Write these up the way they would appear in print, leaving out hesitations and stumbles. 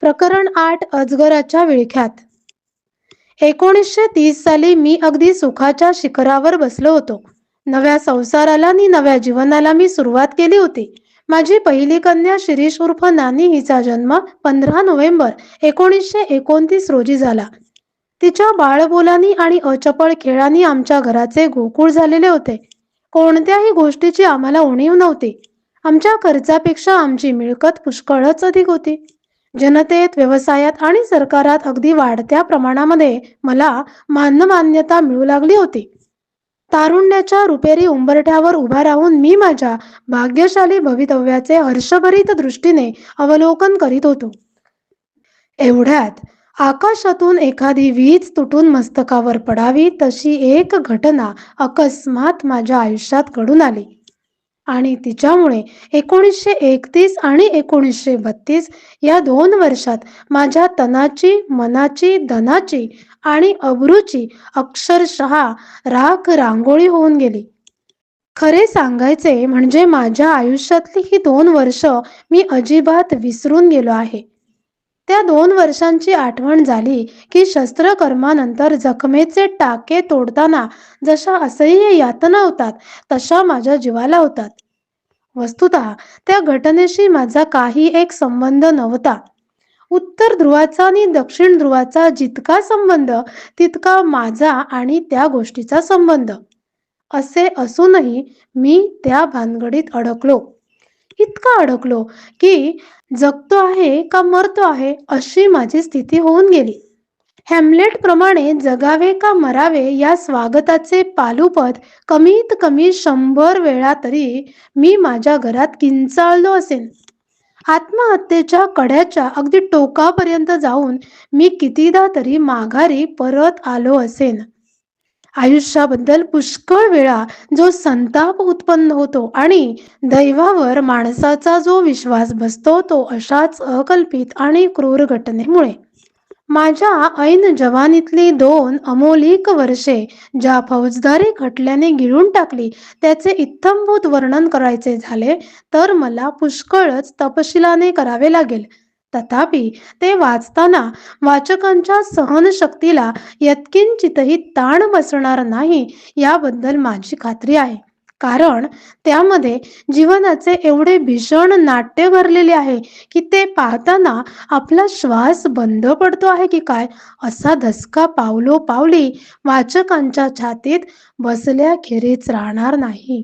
प्रकरण 8 अजगराच्या विळख्यात. 1930 साली मी अगदी सुखाच्या शिखरावर बसलो होतो. नव्या संसाराला आणि नव्या जीवनाला मी सुरुवात केली होती. माझी पहिली कन्या शिरीष उर्फ नानी हिचा जन्म 15 नोव्हेंबर 1929 रोजी झाला. तिच्या बाळबोलांनी आणि अचपळ खेळांनी आमच्या घराचे गोकुळ झालेले होते. कोणत्याही गोष्टीची आम्हाला उणीव नव्हती. आमच्या खर्चापेक्षा आमची मिळकत पुष्कळच अधिक होती. जनतेत, व्यवसायात आणि सरकारात अगदी वाढत्या प्रमाणामध्ये मला मानमान्यता मिळू लागली होती. तारुण्याच्या रुपेरी उंबरठ्यावर उभा राहून मी माझ्या भाग्यशाली भवितव्याचे हर्षभरित दृष्टीने अवलोकन करीत होतो. एवढ्यात आकाशातून एखादी वीज तुटून मस्तकावर पडावी तशी एक घटना अकस्मात माझ्या आयुष्यात घडून आली. आणि तिच्यामुळे 1931 आणि 1932 या 2 वर्षात माझ्या तनाची, मनाची, धनाची आणि अब्रूची अक्षरशः राख रांगोळी होऊन गेली. खरे सांगायचे म्हणजे माझ्या आयुष्यातली ही 2 वर्ष मी अजिबात विसरून गेलो आहे. त्या 2 वर्षांची आठवण झाली की शस्त्रकर्मानंतर जखमेचे टाके तोडताना जशा असह्य यातना होतात तशा माझ्या जीवाला होतात. वस्तुतः त्या घटनेशी माझा काही एक संबंध नव्हता. उत्तर ध्रुवाचा आणि दक्षिण ध्रुवाचा जितका संबंध तितका माझा आणि त्या गोष्टीचा संबंध. असे असूनही मी त्या भानगडीत अडकलो. इतका अडकलो की जगतो आहे का मरतो आहे अशी माझी स्थिती होऊन गेली. हॅम्लेट प्रमाणे जगावे का मरावे या स्वागताचे पालुपद कमीत कमी 100 वेळा तरी मी माझ्या घरात किंचाळलो असेन. आत्महत्येच्या कड्याच्या अगदी टोकापर्यंत जाऊन मी कितीदा तरी माघारी परत आलो असेन. आयुष्याबद्दल पुष्कळ वेळा जो संताप उत्पन्न होतो आणि दैवावर माणसाचा जो विश्वास बसतो तो अशाच अकल्पित आणि क्रूर घटनेमुळे. माझ्या ऐन जवानीतली 2 अमोलिक वर्षे ज्या फौजदारी खटल्याने गिळून टाकली त्याचे इत्थंभूत वर्णन करायचे झाले तर मला पुष्कळच तपशिलाने करावे लागेल. तथापि ते वाचताना वाचकांच्या सहनशक्तीला यत्किंचितही ताण बसणार नाही याबद्दल माझी खात्री आहे. कारण त्यामध्ये जीवनाचे एवढे भीषण नाट्य भरलेले आहे की ते पाहताना आपला श्वास बंद पडतो आहे की काय असा धसका पावलोपावली वाचकांच्या छातीत बसल्याखेरीज राहणार नाही.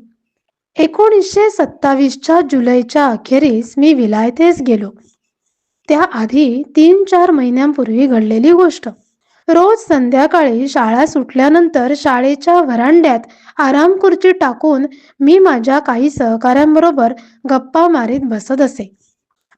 1927च्या जुलैच्या अखेरीस मी विलायतेस गेलो. त्याआधी 3-4 महिन्यांपूर्वी घडलेली गोष्ट. रोज संध्याकाळी शाळा सुटल्यानंतर शाळेच्या व्हरांड्यात आरामखुर्ची टाकून मी माझ्या काही सहकाऱ्यांबरोबर गप्पा मारीत बसत असे.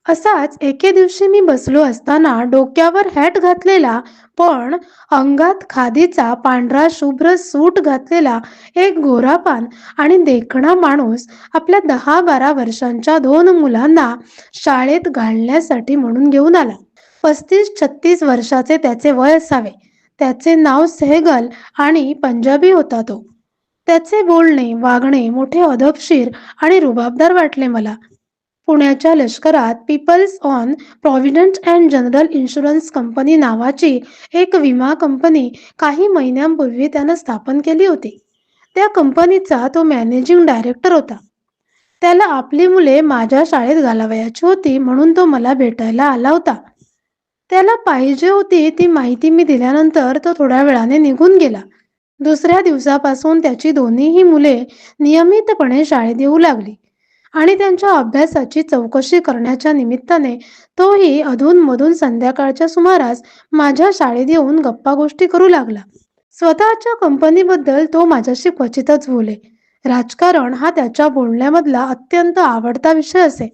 असाच एके दिवशी मी बसलो असताना डोक्यावर हॅट घातलेला पण अंगात खादीचा पांढरा शुभ्र सूट घातलेला एक गोरापान आणि देखणा माणूस आपल्या 10-12 वर्षांच्या 2 मुलांना शाळेत घालण्यासाठी म्हणून घेऊन आला. 35-36 वर्षाचे त्याचे वय असावे. त्याचे नाव सेहगल आणि पंजाबी होता तो. त्याचे बोलणे, वागणे मोठे अदबशीर आणि रुबाबदार वाटले मला. पुण्याच्या लष्करात people's on provident and general insurance company नावाची एक विमा कंपनी काही महिन्यांपूर्वी त्यानं स्थापन केली होती. त्या कंपनीचा तो मॅनेजिंग डायरेक्टर होता. त्याला आपली मुले माझ्या शाळेत घालावयाची होती म्हणून तो मला भेटायला आला होता. त्याला पाहिजे होती ती माहिती मी दिल्यानंतर तो थोड्या वेळाने निघून गेला. दुसऱ्या दिवसापासून त्याची दोन्हीही मुले नियमितपणे शाळेत येऊ लागली आणि त्यांच्या अभ्यासाची चौकशी करण्याच्या निमित्ताने तोही अधूनमधून संध्याकाळच्या सुमारास माझ्या शाळेत येऊन गप्पा गोष्टी करू लागला. स्वतःच्या कंपनीबद्दल तो माझ्याशी क्वचितच बोले. राजकारण हा त्याच्या बोलण्यामधला अत्यंत आवडता विषय असे.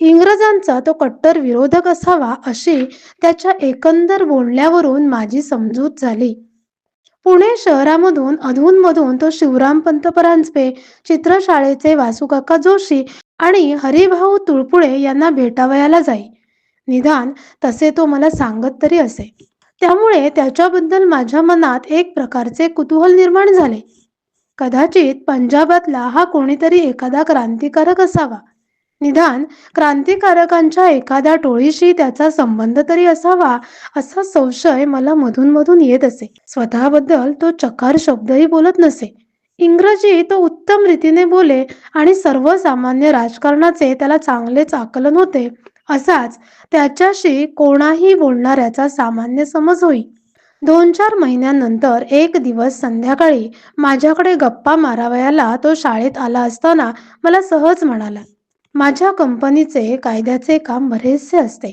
इंग्रजांचा तो कट्टर विरोधक असावा अशी त्याच्या एकंदर बोलण्यावरून माझी समजूत झाली. पुणे शहरामधून अधूनमधून तो शिवरामपंत परांजपे, चित्रशाळेचे वासुकाका जोशी आणि हरिभाऊ तुळपुळे यांना भेटावयाला जाई. निदान तसे तो मला सांगत तरी असे. त्यामुळे त्याच्याबद्दल माझ्या मनात एक प्रकारचे कुतूहल निर्माण झाले. कदाचित पंजाबातला हा कोणीतरी एखादा क्रांतिकारक असावा. निदान क्रांतिकारकांच्या एखाद्या टोळीशी त्याचा संबंध तरी असावा, असा संशय मला मधून-मधून येत असे. स्वतःबद्दल तो चकार शब्दही बोलत नसे. इंग्रजी तो उत्तम रीतीने बोले आणि सर्वसामान्य राजकारणाचे त्याला चांगलेच आकलन होते. असाच त्याच्याशी कोणाही बोलणाऱ्याचा सामान्य समज होई. 2-4 महिन्यांनंतर एक दिवस संध्याकाळी माझ्याकडे गप्पा मारावयाला तो शाळेत आला असताना मला सहज म्हणाला, "माझ्या कंपनीचे कायद्याचे काम बरेचसे असते.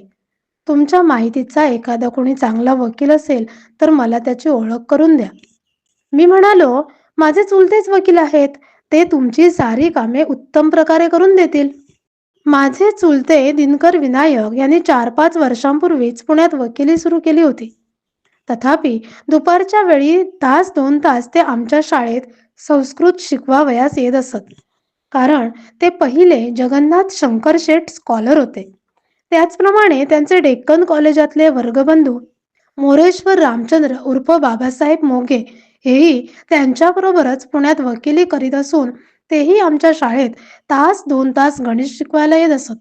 तुमच्या माहितीचा एखादा कोणी चांगला वकील असेल तर मला त्याची ओळख करून द्या." मी म्हणालो, "माझे चुलतेच वकील आहेत. ते तुमची सारी कामे उत्तम प्रकारे करून देतील." माझे चुलते दिनकर विनायक यांनी 4-5 वर्षांपूर्वीच पुण्यात वकिली सुरू केली होती. तथापि दुपारच्या वेळी तास 2 तास ते आमच्या शाळेत संस्कृत शिकवावयास येत असत. कारण ते पहिले जगन्नाथ शंकरशेठ स्कॉलर होते. त्याचप्रमाणे त्यांचे डेक्कन कॉलेजातले वर्गबंधू मोरेश्वर रामचंद्र उर्फ बाबासाहेब मोगे हेही त्यांच्याबरोबरच पुण्यात वकिली करीत असून तेही आमच्या शाळेत तास 2 तास गणित शिकवायला येत असत.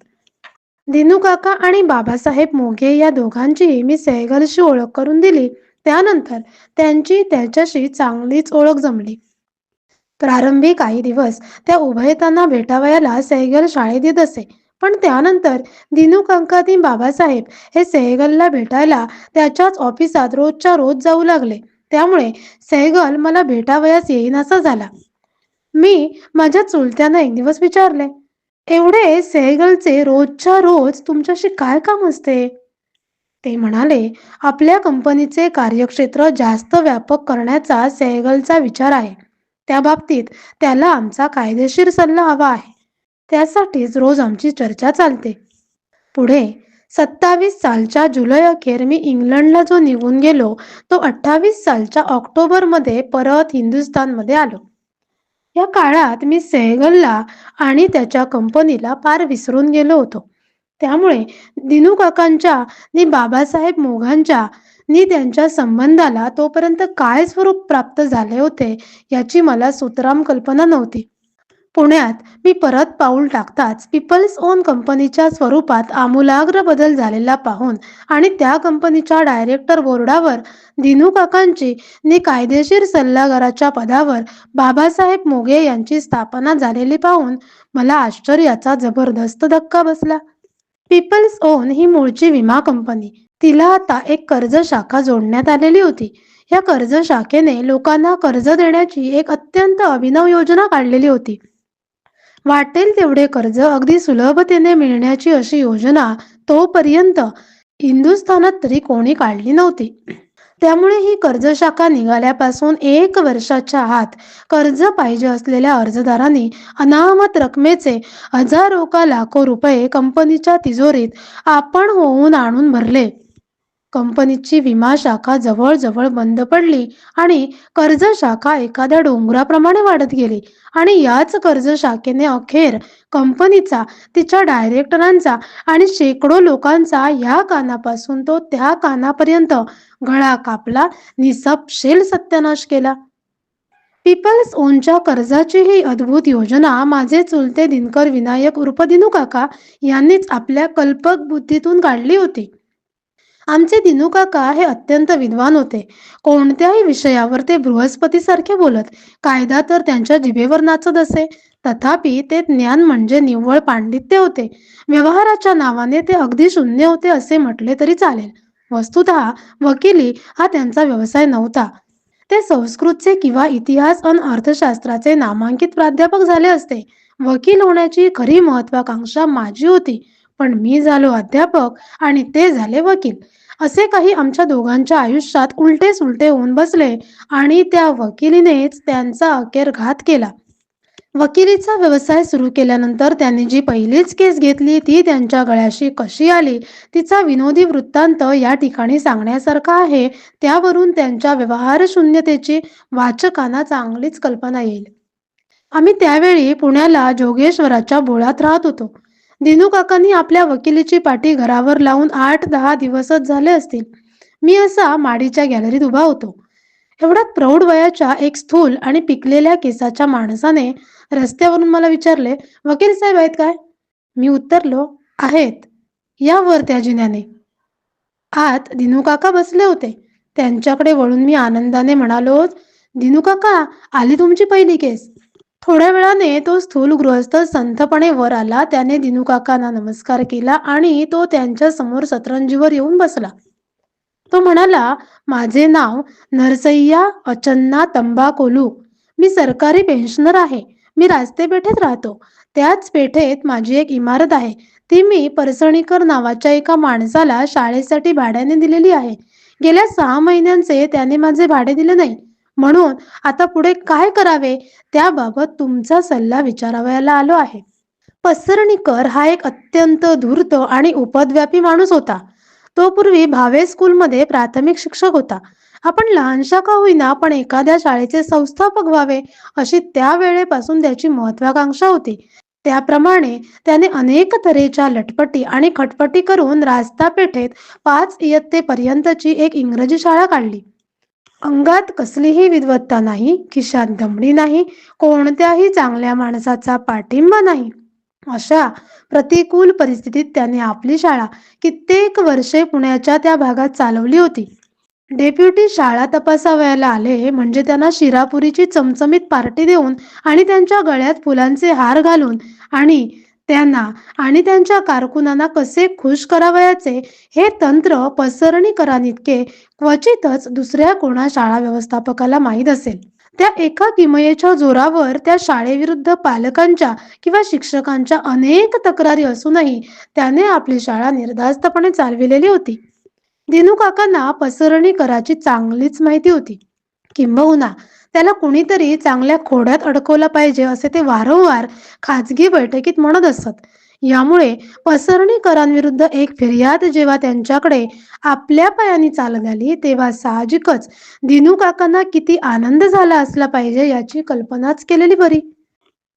दिनू काका आणि बाबासाहेब मोघे या दोघांचीही मी सहगलशी ओळख करून दिली. त्यानंतर त्यांची त्याच्याशी चांगलीच ओळख जमली. प्रारंभी काही दिवस त्या उभयतांना भेटावयाला सहगल शाळेत येत असे. पण त्यानंतर दिनू काकांनी बाबासाहेब हे सहगलला भेटायला त्याच्याच ऑफिसात रोजच्या रोज जाऊ लागले. त्यामुळे सहगल मला भेटावयास येईनासा झाला. मी माझ्या चुलत्यांना एक दिवस विचारले, "एवढे सहगलचे रोजच्या रोज तुमच्याशी काय काम असते?" ते म्हणाले, "आपल्या कंपनीचे कार्यक्षेत्र जास्त व्यापक करण्याचा सहगलचा विचार आहे. त्या बाबतीत त्याला आमचा कायदेशीर सल्ला हवा आहे. त्यासाठीच रोज आमची चर्चा चालते." पुढे 27 सालच्या जुलै अखेर मी इंग्लंडला जो निघून गेलो, तो 28 सालच्या ऑक्टोबरमध्ये परत हिंदुस्थानमध्ये आलो. या काळात मी सहगलला आणि त्याच्या कंपनीला फार विसरून गेलो होतो. त्यामुळे दिनू काकांच्या नि बाबासाहेब मोघांच्या नि त्यांच्या संबंधाला तोपर्यंत काय स्वरूप प्राप्त झाले होते याची मला सुतराम कल्पना नव्हती. पुण्यात मी परत पाऊल टाकताच पीपल्स ओन कंपनीच्या स्वरूपात आमूलाग्र बदल झालेला पाहून आणि त्या कंपनीच्या डायरेक्टर बोर्डावर दिनू काकांची नि कायदेशीर सल्लागाराच्या पदावर बाबासाहेब मोगे यांची स्थापना झालेली पाहून मला आश्चर्याचा जबरदस्त धक्का बसला. पीपल्स ओन ही मूळची विमा कंपनी. तिला आता एक कर्ज शाखा जोडण्यात आलेली होती. या कर्ज शाखेने लोकांना कर्ज देण्याची एक अत्यंत अभिनव योजना काढलेली होती. वाटेल तेवढे कर्ज अगदी सुलभतेने मिळण्याची अशी योजना तोपर्यंत हिंदुस्थानात तरी कोणी काढली नव्हती. त्यामुळे ही कर्ज शाखा निघाल्यापासून 1 वर्षाच्या आत कर्ज पाहिजे असलेल्या अर्जदारांनी अनामत रकमेचे हजारो का लाखो रुपये कंपनीच्या तिजोरीत आपण होऊन आणून भरले. कंपनीची विमा शाखा जवळजवळ बंद पडली आणि कर्ज शाखा एखाद्या डोंगराप्रमाणे वाढत गेली आणि याच कर्ज शाखेने अखेर कंपनीचा, तिच्या डायरेक्टरांचा आणि शेकडो लोकांचा ह्या कानापासून तो त्या कानापर्यंत गळा कापला, निसपशेल सत्यानाश केला. पीपल्स ओनच्या कर्जाची ही अद्भुत योजना माझे चुलते दिनकर विनायक उर्फ दिनू काका यांनीच आपल्या कल्पक बुद्धीतून काढली होती. आमचे दिनू काका हे अत्यंत विद्वान होते. कोणत्याही विषयावर ते बृहस्पतीसारखे बोलत. कायदा तर त्यांच्या जिभेवर नाचत असे. तथापि ते ज्ञान म्हणजे निव्वळ पांडित्य होते. व्यवहाराच्या नावाने ते अगदी शून्य होते असे म्हटले तरी चालेल. वस्तुतः वकिली हा त्यांचा व्यवसाय नव्हता. ते संस्कृतचे किंवा इतिहास अन अर्थशास्त्राचे नामांकित प्राध्यापक झाले असते. वकील होण्याची खरी महत्वाकांक्षा माझी होती, पण मी झालो अध्यापक आणि ते झाले वकील. असे काही आमच्या दोघांच्या आयुष्यात उलटे सुलटे होऊन बसले आणि त्या वकिलीनेच त्यांचा अखेर घात केला. वकिलीचा व्यवसाय सुरू केल्यानंतर त्यांनी जी पहिलीच केस घेतली ती त्यांच्या गळ्याशी कशी आली तिचा विनोदी वृत्तांत या ठिकाणी सांगण्यासारखा आहे. त्यावरून त्यांच्या व्यवहारशून्यतेची वाचकांना चांगलीच कल्पना येईल. आम्ही त्यावेळी पुण्याला जोगेश्वराच्या बोळात राहत होतो. दिनू काकांनी आपल्या वकिलीची पाटी घरावर लावून 8-10 दिवसच झाले असतील. मी असा माडीच्या गॅलरीत उभा होतो. एवढ्यात प्रौढ वयाच्या एक स्थूल आणि पिकलेल्या केसाच्या माणसाने रस्त्यावरून मला विचारले, "वकील साहेब आहेत काय?" मी उत्तरलो, आहेत. या वर त्या जिन्याने. आत दिनू काका बसले होते. त्यांच्याकडे वळून मी आनंदाने म्हणालो, दिनू काका, आली तुमची पहिली केस. थोड्या वेळाने तो स्थूल गृहस्थ संथपणे वर आला. त्याने दिनू काकांना नमस्कार केला आणि तो त्यांच्या समोर सतरंजीवर येऊन बसला. तो म्हणाला, माझे नाव नरसय्या अचन्ना तंबाकोलू. मी सरकारी पेन्शनर आहे. मी रास्ते पेठेत राहतो. त्याच पेठेत माझी एक इमारत आहे. ती मी परसणीकर नावाच्या एका माणसाला शाळेसाठी भाड्याने दिलेली आहे. गेल्या 6 महिन्यांचे त्याने माझे भाडे दिले नाही. म्हणून आता पुढे काय करावे त्याबाबत तुमचा सल्ला विचारावयाला आलो आहे. पसर्णीकर हा एक अत्यंत धूर्त आणि उपद्व्यापी माणूस होता. तो पूर्वी भावे स्कूलमध्ये प्राथमिक शिक्षक होता. आपण लहानशा का होईना पण एखाद्या शाळेचे संस्थापक व्हावे अशी त्या वेळेपासून त्याची महत्वाकांक्षा होती. त्याप्रमाणे त्याने अनेक तऱ्हेच्या लटपटी आणि खटपटी करून रास्ता पेठेत 5 इयत्तेपर्यंतची एक इंग्रजी शाळा काढली. अंगात कसलीही विद्वत्ता नाही, खिशात दमडी नाही, कोणत्याही चांगल्या माणसाचा पाठिंबा नाही. अशा प्रतिकूल परिस्थितीत त्याने आपली शाळा कित्येक वर्षे पुण्याच्या त्या भागात चालवली होती. डेप्युटी शाळा तपासावयाला आले म्हणजे त्यांना शिरापुरीची चमचमीत पार्टी देऊन आणि त्यांच्या गळ्यात फुलांचे हार घालून आणि त्यांना आणि त्यांच्या कारकुनांना कसे खुश करावयाचे हे तंत्र पसरणीकरांइतके क्वचितच दुसऱ्या कोणा शाळा व्यवस्थापकाला माहीत असेल. त्या एका किमयेच्या जोरावर त्या शाळेविरुद्ध पालकांच्या किंवा शिक्षकांच्या अनेक तक्रारी असूनही त्याने आपली शाळा निर्धास्तपणे चालविलेली होती. दिनू काकांना पसरणीकराची चांगलीच माहिती होती. किंबहुना त्याला कुणीतरी चांगल्या खोड्यात अडकवला पाहिजे असे ते वारंवार खाजगी बैठकीत म्हणत असत. यामुळे पसरणीकरांविरुद्ध एक फिर्याद जेव्हा त्यांच्याकडे आपल्या पायाने चालत आली तेव्हा साहजिकच दिनू काकांना किती आनंद झाला असला पाहिजे याची कल्पनाच केलेली बरी.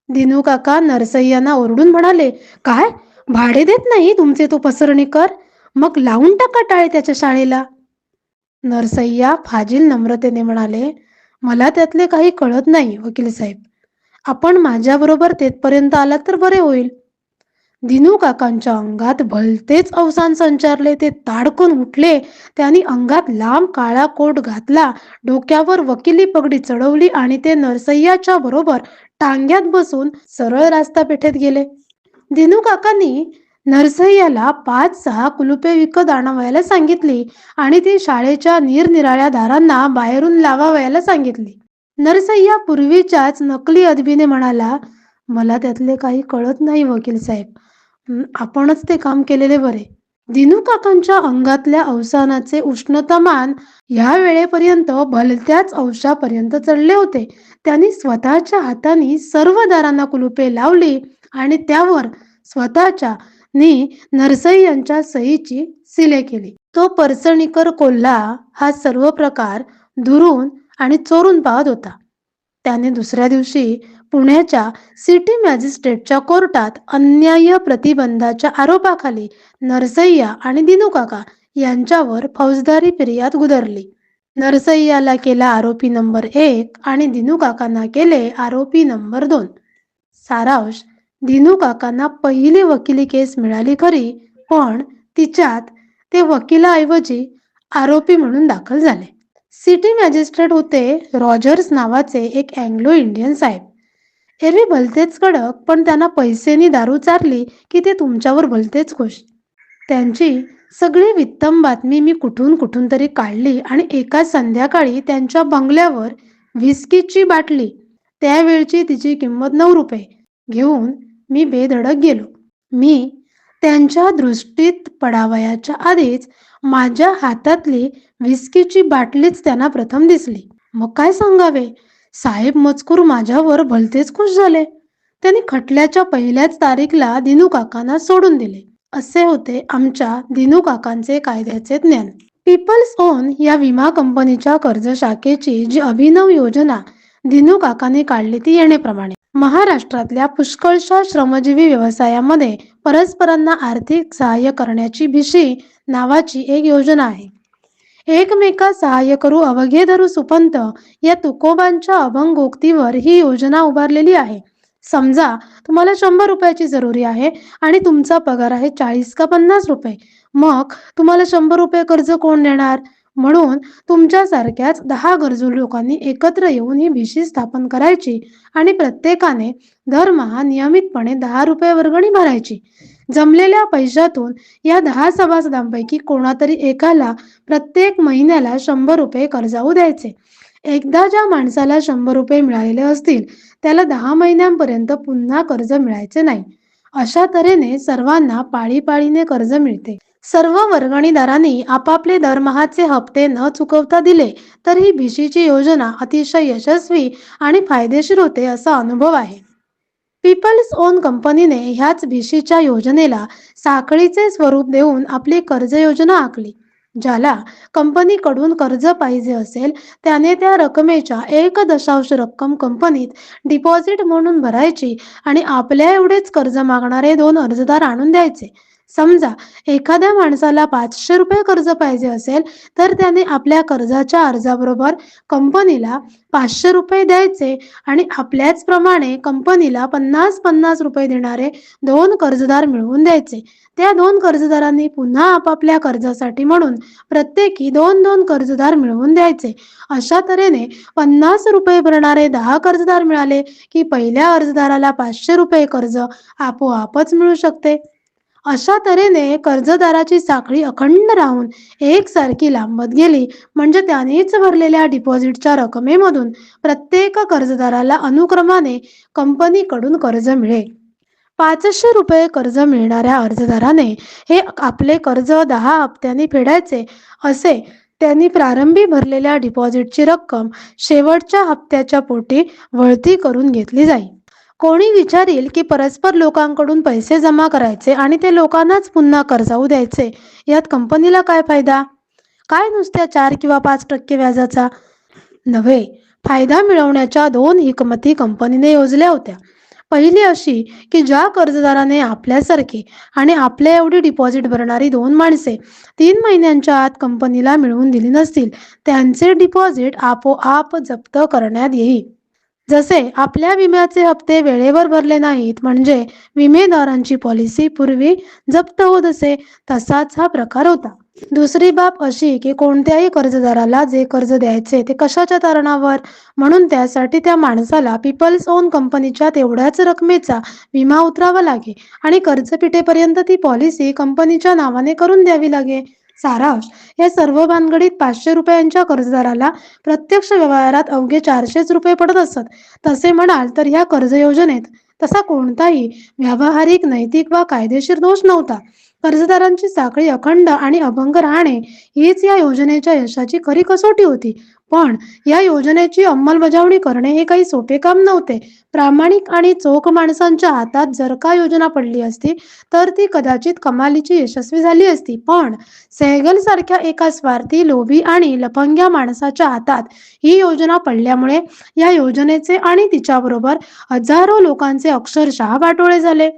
दिनू काका नरसय्यांना ओरडून म्हणाले, काय भाडे देत नाही तुमचे तो पसरणीकर? मग लावून टाका टाळे त्याच्या शाळेला. नरसय्या फाजील नम्रतेने म्हणाले, मला त्यातले काही कळत नाही वकील साहेब. आपण माझ्याबरोबर तेथपर्यंत आलात तर बरे होईल. दिनू काकांच्या अंगात भलतेच अवसान संचारले. ते ताडकन उठले. त्यांनी अंगात लांब काळा कोट घातला, डोक्यावर वकिली पगडी चढवली आणि ते नरसय्याच्या बरोबर टांग्यात बसून सरळ रास्ता पेठेत गेले. दिनू काकांनी नरसय्याला 5-6 कुलुपे विकत आणावयाला सांगितली आणि ती शाळेच्या निरनिराळ्या दारांना बाहेरून लावावयाला सांगितली. नरसय्या पूर्वीच्याच नकली अदबीने म्हणाला, मला त्यातले काही कळत नाही वकील साहेब. आपणच ते काम केलेले बरे. दिनू काकांच्या अंगातल्या अवसानाचे उष्णतामान या वेळेपर्यंत भलत्याच अंशापर्यंत चढले होते. त्यांनी स्वतःच्या हाताने सर्व दारांना कुलुपे लावली आणि त्यावर स्वतःच्या नरसय्यांच्या सहीची सिले केली. तो परसणीकर कोल्हा हा सर्व प्रकार दुरून आणि चोरून पाहत होता. त्याने दुसऱ्या दिवशी पुण्याच्या सिटी मॅजिस्ट्रेटच्या कोर्टात अन्याय प्रतिबंधाच्या आरोपाखाली नरसय्या आणि दिनू काका यांच्यावर फौजदारी फिर्याद गुदरली. नरसय्याला केला आरोपी नंबर 1 आणि दिनू काकांना केले आरोपी नंबर 2. सारांश, दिनू काकांना पहिली वकिली केस मिळाली खरी, पण तिच्यात ते वकिलाऐवजी आरोपी म्हणून दाखल झाले. सिटी मॅजिस्ट्रेट होते रॉजर्स नावाचे एक अँग्लो इंडियन साहेब. एरवी भलतेच कडक, पण त्यांना पैसेनी दारू चारली की ते तुमच्यावर भलतेच खुश. त्यांची सगळी वित्तम बातमी मी कुठून तरी काढली आणि एका संध्याकाळी त्यांच्या बंगल्यावर व्हिस्कीची बाटली, त्यावेळची तिची किंमत 9 रुपये, घेऊन मी बेधडक गेलो. मी त्यांच्या दृष्टीत पडावयाच्या आधीच माझ्या हातातली व्हिस्कीची बाटलीच त्यांना प्रथम दिसली. मग काय सांगावे, साहेब मजकूर माझ्यावर भलतेच खुश झाले. त्यांनी खटल्याच्या पहिल्याच तारीखला दिनू काकांना सोडून दिले. असे होते आमच्या दिनू काकांचे कायद्याचे ज्ञान. पीपल्स ओन या विमा कंपनीच्या कर्ज शाखेची जी अभिनव योजना दिनू काकाने काढली ती येण्याप्रमाणे. महाराष्ट्रातल्या पुष्कळशा श्रमजीवी व्यवसायामध्ये परस्परांना आर्थिक सहाय्य करण्याची भिशी नावाची एक योजना आहे. एकमेका सहाय्य करू अवघे धरू सुपंत या तुकोबांच्या अभंगोक्तीवर ही योजना उभारलेली आहे. समजा तुम्हाला 100 रुपयाची जरुरी आहे आणि तुमचा पगार आहे 40 का 50 रुपये. मग तुम्हाला 100 रुपये कर्ज कोण देणार? म्हणून तुमच्यासारख्याच 10 गरजू लोकांनी एकत्र येऊन ही भिशी स्थापन करायची आणि प्रत्येकाने दरमहा नियमितपणे 10 रुपये वर्गणी भरायची. जमलेल्या पैशातून या 10 सभासदांपैकी कोणातरी एकाला प्रत्येक महिन्याला 100 रुपये कर्जाऊ द्यायचे. एकदा ज्या माणसाला 100 रुपये मिळालेले असतील त्याला 10 महिन्यांपर्यंत पुन्हा कर्ज मिळायचे नाही. अशा तऱ्हेने सर्वांना पाळीपाळीने कर्ज मिळते. सर्व वर्गणीदारांनी आपापले दरमहाचे हप्ते न चुकवता दिले तर ही भिशीची योजना अतिशय यशस्वी आणि फायदेशीर होते असा अनुभव आहे. पीपल्स ओन कंपनीने ह्याच भिशीच्या योजनेला साखळीचे स्वरूप देऊन आपली कर्ज योजना आखली. ज्याला कंपनीकडून कर्ज पाहिजे असेल त्याने त्या रकमेच्या 1 दशांश रक्कम कंपनीत डिपॉझिट म्हणून भरायची आणि आपल्या एवढेच कर्ज मागणारे 2 अर्जदार आणून द्यायचे. समजा एखाद्या माणसाला 500 रुपये कर्ज पाहिजे असेल तर त्याने आपल्या कर्जाच्या अर्जाबरोबर कंपनीला 500 रुपये द्यायचे आणि आपल्याच प्रमाणे कंपनीला 50-50 रुपये देणारे 2 कर्जदार मिळवून द्यायचे. त्या 2 कर्जदारांनी पुन्हा आपापल्या कर्जासाठी म्हणून प्रत्येकी 2-2 कर्जदार मिळवून द्यायचे. अशा तऱ्हेने 50 रुपये भरणारे 10 कर्जदार मिळाले की पहिल्या अर्जदाराला 500 रुपये कर्ज आपोआपच मिळू शकते. अशा तऱ्हेने कर्जदाराची साखळी अखंड राहून एकसारखी लांबत गेली म्हणजे त्यानेच भरलेल्या डिपॉझिटच्या रकमेमधून प्रत्येक कर्जदाराला अनुक्रमाने कंपनीकडून कर्ज मिळेल. 500 रुपये कर्ज मिळणाऱ्या अर्जदाराने हे आपले कर्ज 10 हप्त्यांनी फेडायचे असे त्यांनी प्रारंभी भरलेल्या डिपॉझिटची रक्कम शेवटच्या हप्त्याच्या पोटी वळती करून घेतली जाईल. कोणी विचारील की परस्पर लोकांकडून पैसे जमा करायचे आणि ते लोकांनाच पुन्हा कर्जाऊ द्यायचे, यात कंपनीला काय फायदा? काय नुसत्या 4 किंवा 5% व्याजाचा? नव्हे, फायदा मिळवण्याच्या 2 हिकमती कंपनीने योजल्या होत्या. पहिली अशी की ज्या कर्जदाराने आपल्यासारखी आणि आपल्या एवढी डिपॉझिट भरणारी 2 माणसे 3 महिन्यांच्या आत कंपनीला मिळवून दिली नसतील त्यांचे डिपॉझिट आपोआप जप्त करण्यात येईल. जसे आपल्या विम्याचे हप्ते वेळेवर भरले नाहीत म्हणजे विमेदारांची पॉलिसी पूर्वी जप्त होत असे, तसाच हा प्रकार होता. दुसरी बाब अशी की कोणत्याही कर्जदाराला जे कर्ज द्यायचे ते कशाच्या तारणावर, म्हणून त्यासाठी त्या माणसाला पीपल्स ओन कंपनीच्या तेवढ्याच रकमेचा विमा उतरावा लागे आणि कर्ज फिटेपर्यंत ती पॉलिसी कंपनीच्या नावाने करून द्यावी लागे. सारांश, या सर्व भानगडीत 500 रुपयांच्या कर्जदाराला प्रत्यक्ष व्यवहारात अवघे 400 रुपये पडत असत. तसे म्हणाल तर ह्या कर्ज योजनेत तसा कोणताही व्यावहारिक, नैतिक वा कायदेशीर दोष नव्हता. कर्जदारांची साखळी अखंड आणि अभंग राहणे हीच या योजनेच्या यशाची खरी कसोटी होती. पण या योजनेची अंमलबजावणी करणे हे काही सोपे काम नव्हते. प्रामाणिक आणि चोख माणसांच्या हातात जर का योजना पडली असती तर ती कदाचित कमालीची यशस्वी झाली असती. पण सेहगल सारख्या एका स्वार्थी, लोभी आणि लफंग्या माणसाच्या हातात ही योजना पडल्यामुळे या योजनेचे आणि तिच्याबरोबर हजारो लोकांचे अक्षरशः वाटोळे झाले.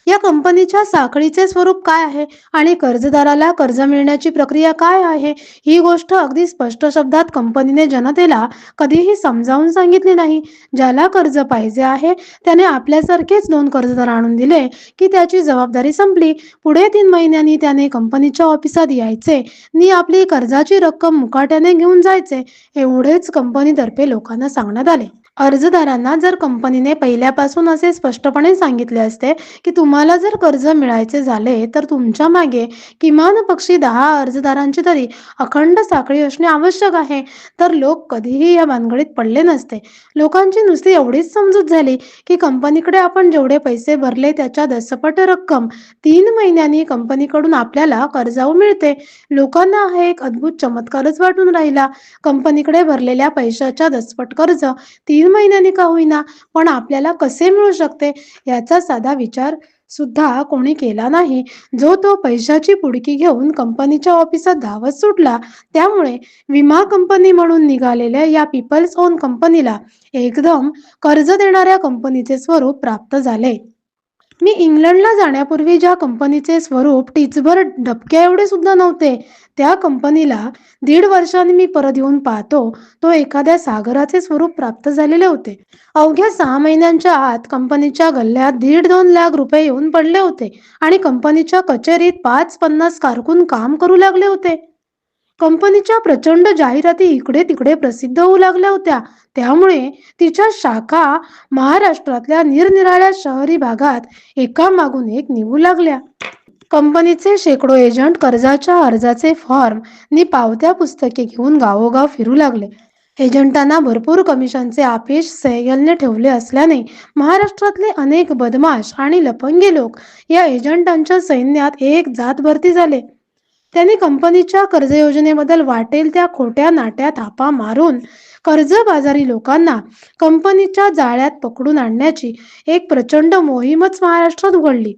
या कंपनीच्या साखळीचे स्वरूप काय आहे आणि कर्जदाराला कर्ज मिळण्याची प्रक्रिया काय आहे ही गोष्ट अगदी स्पष्ट शब्दात कंपनीने जनतेला कधीही समजावून सांगितली नाही. ज्याला कर्ज पाहिजे आहे त्याने आपल्यासारखेच 2 कर्जदार आणून दिले की त्याची जबाबदारी संपली. पुढे 3 महिन्यांनी त्याने कंपनीच्या ऑफिसात यायचे नि आपली कर्जाची रक्कम मुकाट्याने घेऊन जायचे, एवढेच कंपनीतर्फे लोकांना सांगण्यात आले. अर्जदारांना जर कंपनीने पहिल्यापासून असे स्पष्टपणे सांगितले असते की तुम्हाला जर कर्ज मिळायचे झाले तर तुमच्या मागे किमान पक्षी 10 अर्जदारांची तरी अखंड साखळी असणे आवश्यक आहे, तर लोक कधीही या भानगडीत पडले नसते. लोकांची नुसती एवढीच समजूत झाली की कंपनीकडे आपण जेवढे पैसे भरले त्याच्या 10पट रक्कम 3 महिन्यांनी कंपनीकडून आपल्याला कर्जाऊ मिळते. लोकांना हा एक अद्भुत चमत्कारच वाटून राहिला. कंपनीकडे भरलेल्या पैशाच्या 10पट कर्ज 3 महिन्यांनी का होईना पण आपल्याला कसे मिळू शकते याचा साधा विचार सुद्धा कोणी केला नाही. जो तो पैशाची पुडकी घेऊन कंपनीच्या ऑफिसात धावत सुटला. त्यामुळे विमा कंपनी म्हणून निघालेल्या या पीपल्स ओन कंपनीला एकदम कर्ज देणाऱ्या कंपनीचे स्वरूप प्राप्त झाले. मी इंग्लंडला जाण्यापूर्वी ज्या कंपनीचे स्वरूप टिचभर डबक्या एवढे सुद्धा नव्हते, त्या कंपनीला 1.5 वर्षांनी मी परत येऊन पाहतो, तो एखाद्या सागराचे स्वरूप प्राप्त झालेले होते. अवघ्या 6 महिन्यांच्या आत कंपनीच्या गल्ल्यात 1.5-2 लाख रुपये येऊन पडले होते आणि कंपनीच्या कचेरीत 5-50 कारकून काम करू लागले होते. कंपनीच्या प्रचंड जाहिराती इकडे तिकडे प्रसिद्ध होऊ लागल्या होत्या. त्यामुळे तिच्या शाखा महाराष्ट्रातल्या निरनिराळ्या शहरी भागात एकामागून एक निघू लागल्या. कंपनीचे शेकडो एजंट कर्जाच्या अर्जाचे फॉर्म नि पावत्या पुस्तके घेऊन गावोगाव फिरू लागले. एजंटांना भरपूर कमिशनचे आपेश सेयलने ठेवले असल्याने महाराष्ट्रातले अनेक बदमाश आणि लफंगे लोक या एजंटांच्या सैन्यात एक जात भरती झाले. त्यांनी कंपनीच्या कर्ज योजनेबद्दल वाटेल त्या खोट्या नाट्या थापा मारून कर्जबाजारी लोकांना कंपनीच्या जाळ्यात पकडून आणण्याची एक प्रचंड मोहीमच महाराष्ट्रात उघडली.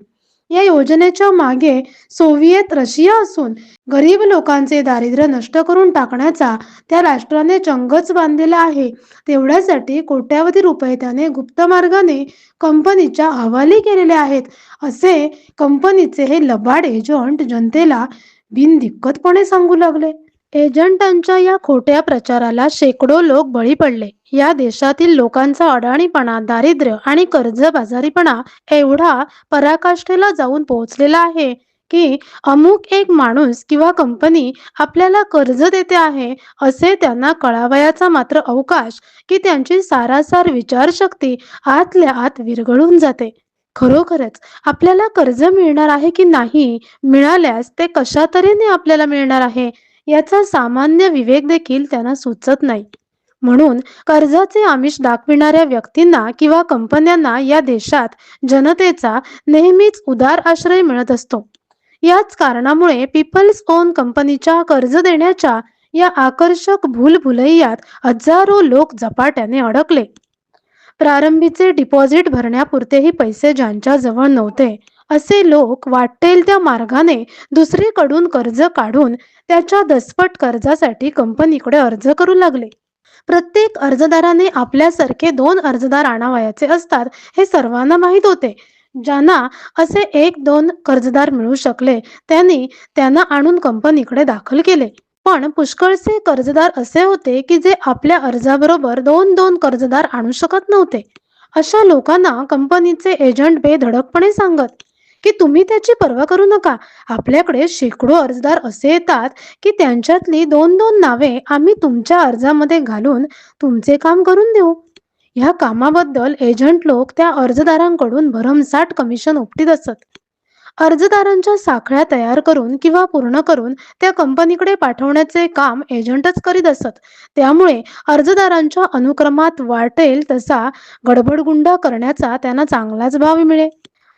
या योजनेच्या मागे सोव्हिएत रशिया असून गरीब लोकांचे दारिद्र्य नष्ट करून टाकण्याचा त्या राष्ट्राने चंगच बांधलेला आहे. तेवढ्यासाठी कोट्यावधी रुपये त्याने गुप्त मार्गाने कंपनीच्या हवाली केलेले आहेत, असे कंपनीचे हे लबाड एजंट जनतेला बिनदिक्कतपणे सांगू लागले. एजंटांच्या या खोट्या प्रचाराला शेकडो लोक बळी पडले. या देशातील लोकांचा अडाणीपणा, दारिद्र्य आणि कर्जबाजारीपणा एवढा पराकाष्ठेला जाऊन पोहोचलेला आहे की अमुक एक माणूस किंवा कंपनी आपल्याला कर्ज देते आहे असे त्यांना कळावयाचा मात्र अवकाश की त्यांची सारासार विचारशक्ती आतल्या आत विरघळून जाते. खरोखरच आपल्याला कर्ज मिळणार आहे की नाही, मिळाल्यास ते कशा तऱ्हेने आपल्याला मिळणार आहे याचा सामान्य विवेक देखील त्यांना सुचत नाही. म्हणून कर्जाचे आमिष दाखविणाऱ्या व्यक्तींना किंवा कंपन्यांना या देशात जनतेचा नेहमीच उदार आश्रय मिळत असतो. याच कारणामुळे पीपल्स ओन कंपनीच्या कर्ज देण्याच्या या आकर्षक भूलभुलैयात हजारो लोक झपाट्याने अडकले. प्रारंभीचे डिपॉझिट भरण्यापुरतेही पैसे ज्यांच्या जवळ नव्हते, असे लोक वाटेल त्या मार्गाने दुसरीकडून कर्ज काढून त्याच्या दसपट कर्जासाठी कंपनीकडे अर्ज करू लागले. प्रत्येक अर्जदाराने आपल्यासारखे 2 अर्जदार आणावयाचे असतात हे सर्वांना माहीत होते. ज्यांना असे 1-2 कर्जदार मिळू शकले त्यांना आणून कंपनीकडे दाखल केले. पण पुष्कळसे कर्जदार असे होते की जे आपल्या अर्जाबरोबर 2-2 कर्जदार आणू शकत नव्हते. अशा लोकांना कंपनीचे एजंट बेधडकपणे सांगत की तुम्ही त्याची पर्वा करू नका, आपल्याकडे शेकडो अर्जदार असे येतात की त्यांच्यातली 2-2 नावे आम्ही तुमच्या अर्जामध्ये घालून तुमचे काम करून देऊ. ह्या कामाबद्दल एजंट लोक त्या अर्जदारांकडून भरमसाठ कमिशन उपटीत असत. अर्जदारांच्या साखळ्या तयार करून किंवा पूर्ण करून त्या कंपनीकडे पाठवण्याचे काम एजंटच करीत असत. त्यामुळे अर्जदारांच्या अनुक्रमात वाटेल तसा गडबडगुंडा करण्याचा त्यांना चांगलाच भाव मिळे.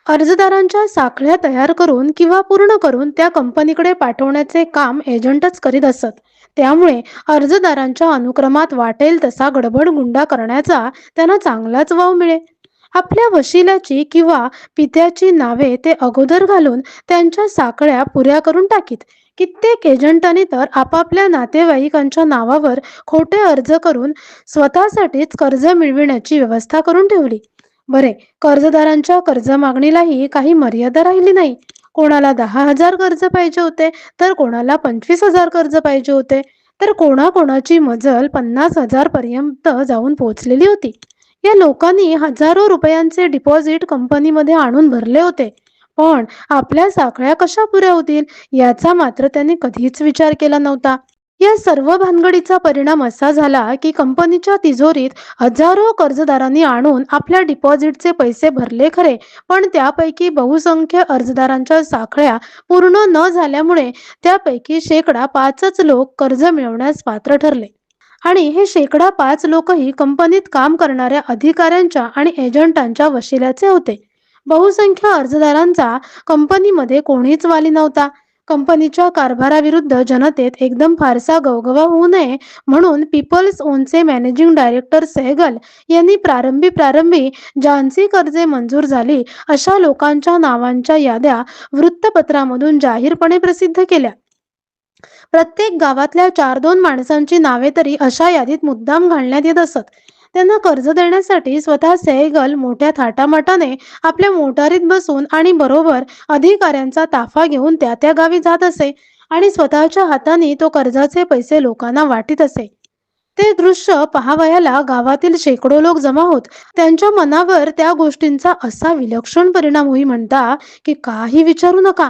अर्जदारांच्या साखळ्या तयार करून किंवा पूर्ण करून त्या कंपनीकडे पाठवण्याचे काम एजंटच करीत असत. त्यामुळे अर्जदारांच्या अनुक्रमात वाटेल तसा गडबडगुंडा करण्याचा त्यांना चांगलाच वाव मिळे. आपल्या वशिल्याची किंवा पित्याची नावे ते अगोदर घालून त्यांच्या साखळ्या पुऱ्या करून टाकीत. कित्येक एजंटांनी तर आपापल्या नातेवाईकांच्या नावावर खोटे अर्ज करून स्वतःसाठीच कर्ज मिळविण्याची व्यवस्था करून ठेवली. बरे, कर्जदारांच्या कर्ज मागणीलाही काही मर्यादा राहिली नाही. कोणाला 10,000 कर्ज पाहिजे होते, तर कोणाला 25,000 कर्ज पाहिजे होते, तर कोणाकोणाची मजल 50,000 पर्यंत जाऊन पोहोचलेली होती. या लोकांनी हजारो रुपयांचे डिपॉझिट कंपनीमध्ये आणून भरले होते, पण आपल्या साखळ्या कशा पुऱ्या होतील याचा मात्र त्यांनी कधीच विचार केला नव्हता. या सर्व भानगडीचा परिणाम असा झाला की कंपनीच्या तिजोरीत हजारो कर्जदारांनी आणून आपल्या डिपॉझिटचे पैसे भरले खरे, पण त्यापैकी बहुसंख्य अर्जदारांच्या साखळ्या पूर्ण न झाल्यामुळे त्यापैकी शेकडा 5च लोक कर्ज मिळवण्यास पात्र ठरले. आणि हे शेकडा 5 लोकही कंपनीत काम करणाऱ्या अधिकाऱ्यांच्या आणि एजंटांच्या वशिल्याचे होते. बहुसंख्य अर्जदारांचा कंपनीमध्ये कोणीच वाली नव्हता. कंपनीच्या कारभाराविरुद्ध जनतेत एकदम फारसा गवगवा होऊ नये म्हणून पीपल्स ओनचे मॅनेजिंग डायरेक्टर सेहगल यांनी प्रारंभी ज्यांची कर्जे मंजूर झाली अशा लोकांच्या नावांच्या याद्या वृत्तपत्रामधून जाहीरपणे प्रसिद्ध केल्या. प्रत्येक गावातल्या 4-2 माणसांची नावे तरी अशा यादीत मुद्दाम घालण्यात येत असत. त्यांना कर्ज देण्यासाठी स्वतः सेहगल मोठ्या थाटामाटाने आपल्या मोटारीत बसून आणि बरोबर अधिकाऱ्यांचा ताफा घेऊन त्या त्या गावी जात असे आणि स्वतःच्या हाताने तो कर्जाचे पैसे लोकांना वाटीत असे. ते दृश्य पाहावयाला गावातील शेकडो लोक जमा होत. त्यांच्या मनावर त्या गोष्टींचा असा विलक्षण परिणाम होई म्हणता की काही विचारू नका.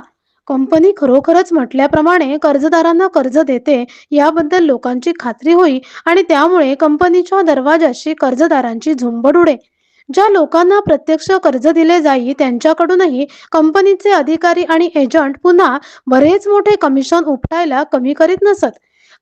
कंपनी खरोखरच म्हटल्याप्रमाणे कर्जदारांना कर्ज देते याबद्दल लोकांची खात्री होई आणि त्यामुळे कंपनीच्या दरवाजाशी कर्जदारांची झुंबड उडे. ज्या लोकांना प्रत्यक्ष कर्ज दिले जाई त्यांच्याकडूनही कंपनीचे अधिकारी आणि एजंट पुन्हा बरेच मोठे कमिशन उपटायला कमी करीत नसत.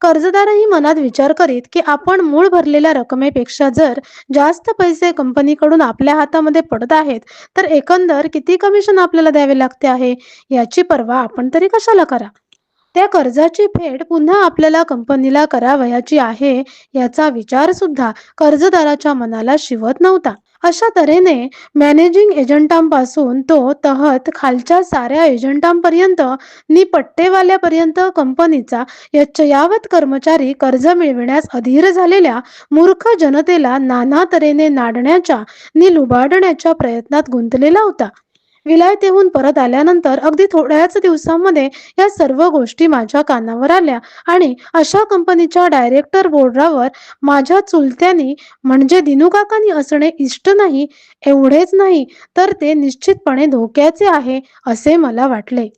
कर्जदारही मनात विचार करीत की आपण मूळ भरलेल्या रकमेपेक्षा जर जास्त पैसे कंपनीकडून आपल्या हातामध्ये पडत आहेत, तर एकंदर किती कमिशन आपल्याला द्यावे लागते आहे याची पर्वा आपण तरी कशाला करा. त्या कर्जाची फेड पुन्हा आपल्याला कंपनीला करावयाची आहे याचा विचार सुद्धा कर्जदाराच्या मनाला शिवत नव्हता. अशा तऱ्हेने मॅनेजिंग एजंटांपासून तो तहत खालच्या साऱ्या एजंटांपर्यंत नि पट्टेवाल्यापर्यंत कंपनीचा यच्चयावत कर्मचारी कर्ज मिळविण्यास अधीर झालेल्या मूर्ख जनतेला नाना तऱ्हेने नाडण्याच्या नि लुबाडण्याच्या प्रयत्नात गुंतलेला होता. विलायतेहून परत आल्यानंतर अगदी थोड्याच दिवसांमध्ये या सर्व गोष्टी माझ्या कानावर आल्या आणि अशा कंपनीच्या डायरेक्टर बोर्डावर माझ्या चुलत्यांनी म्हणजे दिनूकाकांनी असणे इष्ट नाही. एवढेच नाही तर ते निश्चितपणे धोक्याचे आहे असे मला वाटले.